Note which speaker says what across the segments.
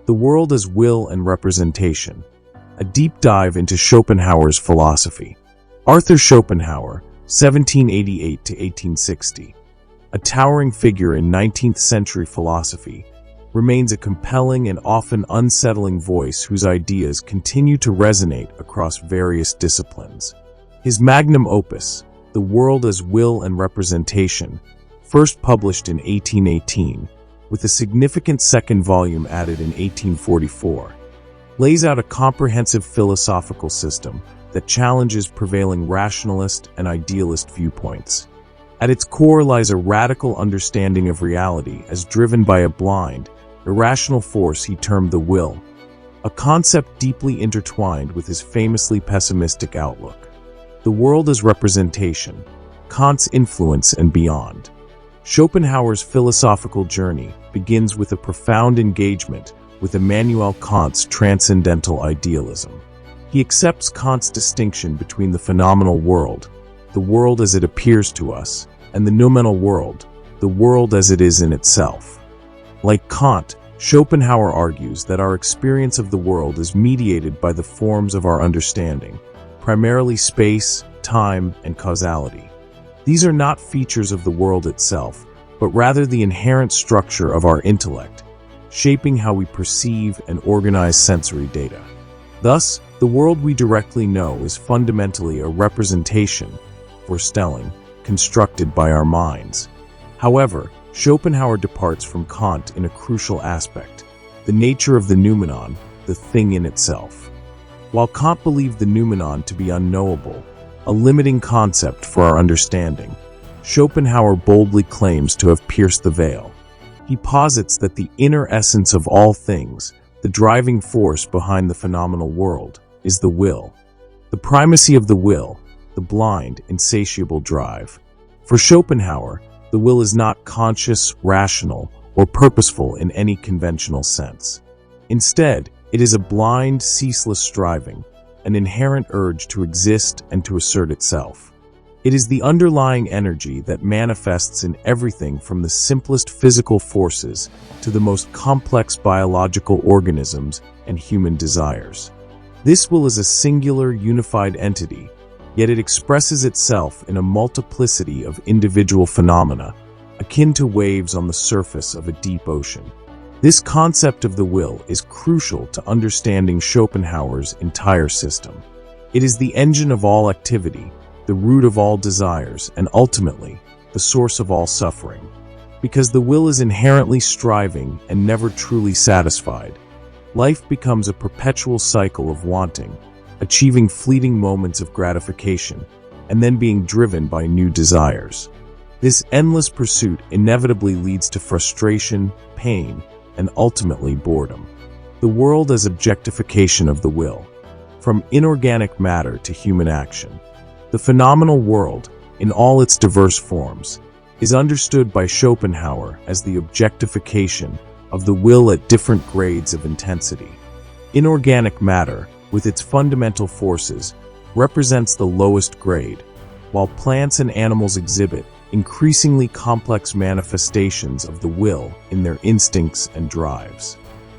Speaker 1: The World as Will and Representation, a deep dive into Schopenhauer's philosophy. Arthur Schopenhauer, 1788 to 1860, a towering figure in 19th century philosophy, remains a compelling and often unsettling voice whose ideas continue to resonate across various disciplines. His magnum opus, The World as Will and Representation, first published in 1818, with a significant second volume added in 1844, lays out a comprehensive philosophical system that challenges prevailing rationalist and idealist viewpoints. At its core lies a radical understanding of reality as driven by a blind, irrational force he termed the will, a concept deeply intertwined with his famously pessimistic outlook. The World as Representation, Kant's Influence and Beyond. Schopenhauer's philosophical journey begins with a profound engagement with Immanuel Kant's transcendental idealism. He accepts Kant's distinction between the phenomenal world, the world as it appears to us, and the noumenal world, the world as it is in itself. Like Kant, Schopenhauer argues that our experience of the world is mediated by the forms of our understanding, primarily space, time, and causality. These are not features of the world itself, but rather the inherent structure of our intellect, shaping how we perceive and organize sensory data. Thus, the world we directly know is fundamentally a representation, Vorstellung, constructed by our minds. However, Schopenhauer departs from Kant in a crucial aspect, the nature of the noumenon, the thing in itself. While Kant believed the noumenon to be unknowable, a limiting concept for our understanding, Schopenhauer boldly claims to have pierced the veil. He posits that the inner essence of all things, the driving force behind the phenomenal world, is the will. The primacy of the will, the blind, insatiable drive. For Schopenhauer, the will is not conscious, rational, or purposeful in any conventional sense. Instead, it is a blind, ceaseless striving, an inherent urge to exist and to assert itself. It is the underlying energy that manifests in everything from the simplest physical forces to the most complex biological organisms and human desires. This will is a singular, unified entity, yet it expresses itself in a multiplicity of individual phenomena, akin to waves on the surface of a deep ocean. This concept of the will is crucial to understanding Schopenhauer's entire system. It is the engine of all activity, the root of all desires, and ultimately, the source of all suffering. Because the will is inherently striving and never truly satisfied, life becomes a perpetual cycle of wanting, achieving fleeting moments of gratification, and then being driven by new desires. This endless pursuit inevitably leads to frustration, pain, and ultimately boredom. The world as objectification of the will. From inorganic matter to human action, the phenomenal world, in all its diverse forms, is understood by Schopenhauer as the objectification of the will at different grades of intensity. Inorganic matter, with its fundamental forces, represents the lowest grade, while plants and animals exhibit increasingly complex manifestations of the will in their instincts and drives.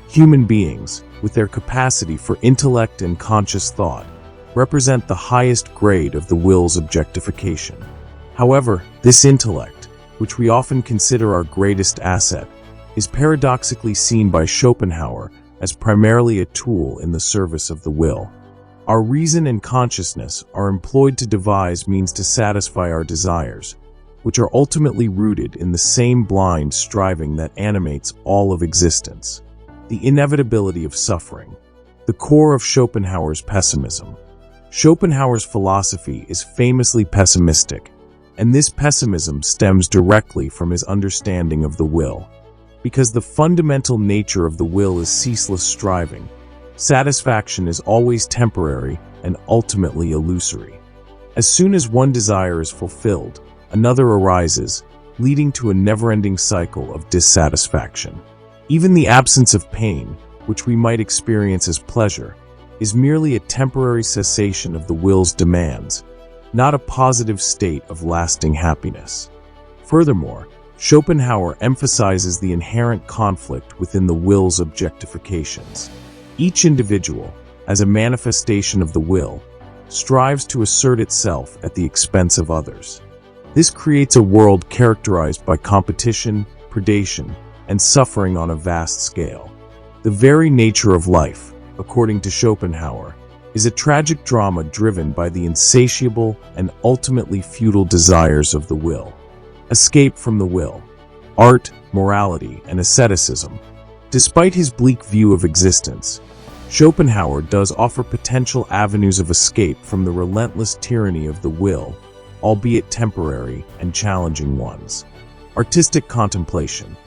Speaker 1: Human beings, with their capacity for intellect and conscious thought, represent the highest grade of the will's objectification. However, this intellect, which we often consider our greatest asset, is paradoxically seen by Schopenhauer as primarily a tool in the service of the will. Our reason and consciousness are employed to devise means to satisfy our desires, which are ultimately rooted in the same blind striving that animates all of existence. The inevitability of suffering, the core of Schopenhauer's pessimism. Schopenhauer's philosophy is famously pessimistic, and this pessimism stems directly from his understanding of the will. Because the fundamental nature of the will is ceaseless striving, satisfaction is always temporary and ultimately illusory. As soon as one desire is fulfilled, another arises, leading to a never-ending cycle of dissatisfaction. Even the absence of pain, which we might experience as pleasure, is merely a temporary cessation of the will's demands, not a positive state of lasting happiness. Furthermore, Schopenhauer emphasizes the inherent conflict within the will's objectifications. Each individual, as a manifestation of the will, strives to assert itself at the expense of others. This creates a world characterized by competition, predation, and suffering on a vast scale. The very nature of life, according to Schopenhauer, is a tragic drama driven by the insatiable and ultimately futile desires of the will. Escape from the will. Art, morality, and asceticism. Despite his bleak view of existence, Schopenhauer does offer potential avenues of escape from the relentless tyranny of the will, albeit temporary and challenging ones. Artistic contemplation.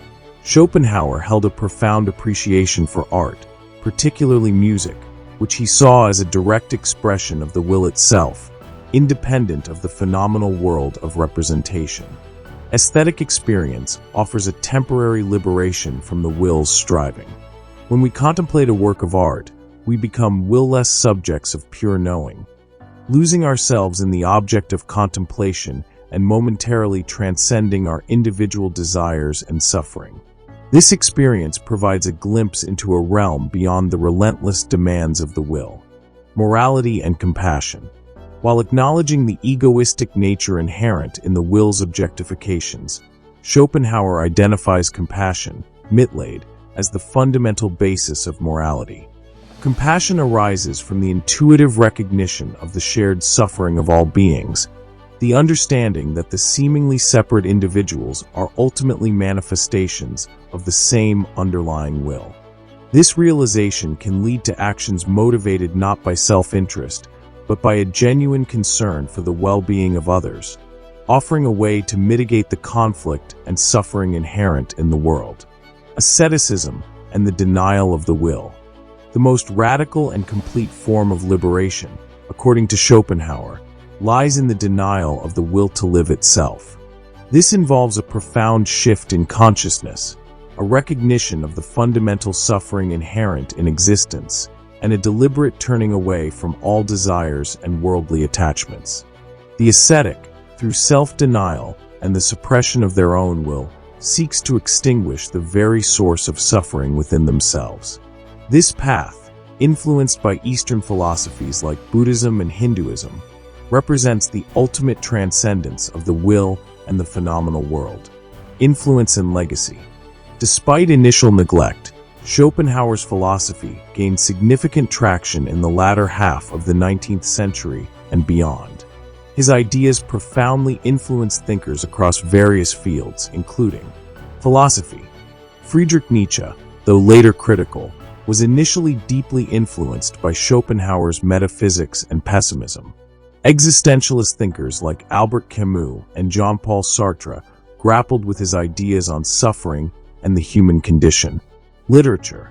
Speaker 1: Schopenhauer held a profound appreciation for art, particularly music, which he saw as a direct expression of the will itself, independent of the phenomenal world of representation. Aesthetic experience offers a temporary liberation from the will's striving. When we contemplate a work of art, we become will-less subjects of pure knowing, losing ourselves in the object of contemplation and momentarily transcending our individual desires and suffering. This experience provides a glimpse into a realm beyond the relentless demands of the will. Morality and compassion. While acknowledging the egoistic nature inherent in the will's objectifications, Schopenhauer identifies compassion, Mitleid, as the fundamental basis of morality. Compassion arises from the intuitive recognition of the shared suffering of all beings, the understanding that the seemingly separate individuals are ultimately manifestations of the same underlying will. This realization can lead to actions motivated not by self-interest, but by a genuine concern for the well-being of others, offering a way to mitigate the conflict and suffering inherent in the world. Asceticism and the denial of the will. The most radical and complete form of liberation, according to Schopenhauer, lies in the denial of the will to live itself. This involves a profound shift in consciousness, a recognition of the fundamental suffering inherent in existence, and a deliberate turning away from all desires and worldly attachments. The ascetic, through self-denial and the suppression of their own will, seeks to extinguish the very source of suffering within themselves. This path, influenced by Eastern philosophies like Buddhism and Hinduism, represents the ultimate transcendence of the will and the phenomenal world. Influence and legacy. Despite initial neglect, Schopenhauer's philosophy gained significant traction in the latter half of the 19th century and beyond. His ideas profoundly influenced thinkers across various fields, including philosophy. Friedrich Nietzsche, though later critical, was initially deeply influenced by Schopenhauer's metaphysics and pessimism. Existentialist thinkers like Albert Camus and Jean-Paul Sartre grappled with his ideas on suffering and the human condition. Literature.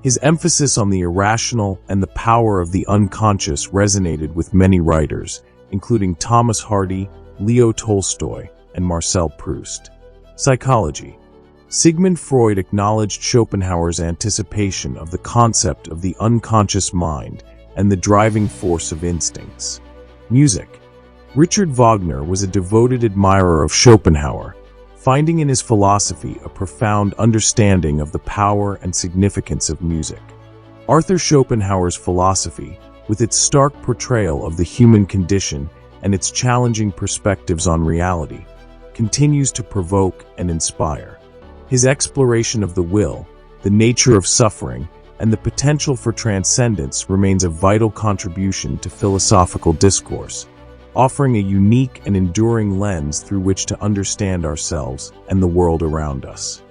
Speaker 1: His emphasis on the irrational and the power of the unconscious resonated with many writers, including Thomas Hardy, Leo Tolstoy, and Marcel Proust. Psychology. Sigmund Freud acknowledged Schopenhauer's anticipation of the concept of the unconscious mind and the driving force of instincts. Music. Richard Wagner was a devoted admirer of Schopenhauer, finding in his philosophy a profound understanding of the power and significance of music. Arthur Schopenhauer's philosophy, with its stark portrayal of the human condition and its challenging perspectives on reality, continues to provoke and inspire. His exploration of the will, the nature of suffering, and the potential for transcendence remains a vital contribution to philosophical discourse, offering a unique and enduring lens through which to understand ourselves and the world around us.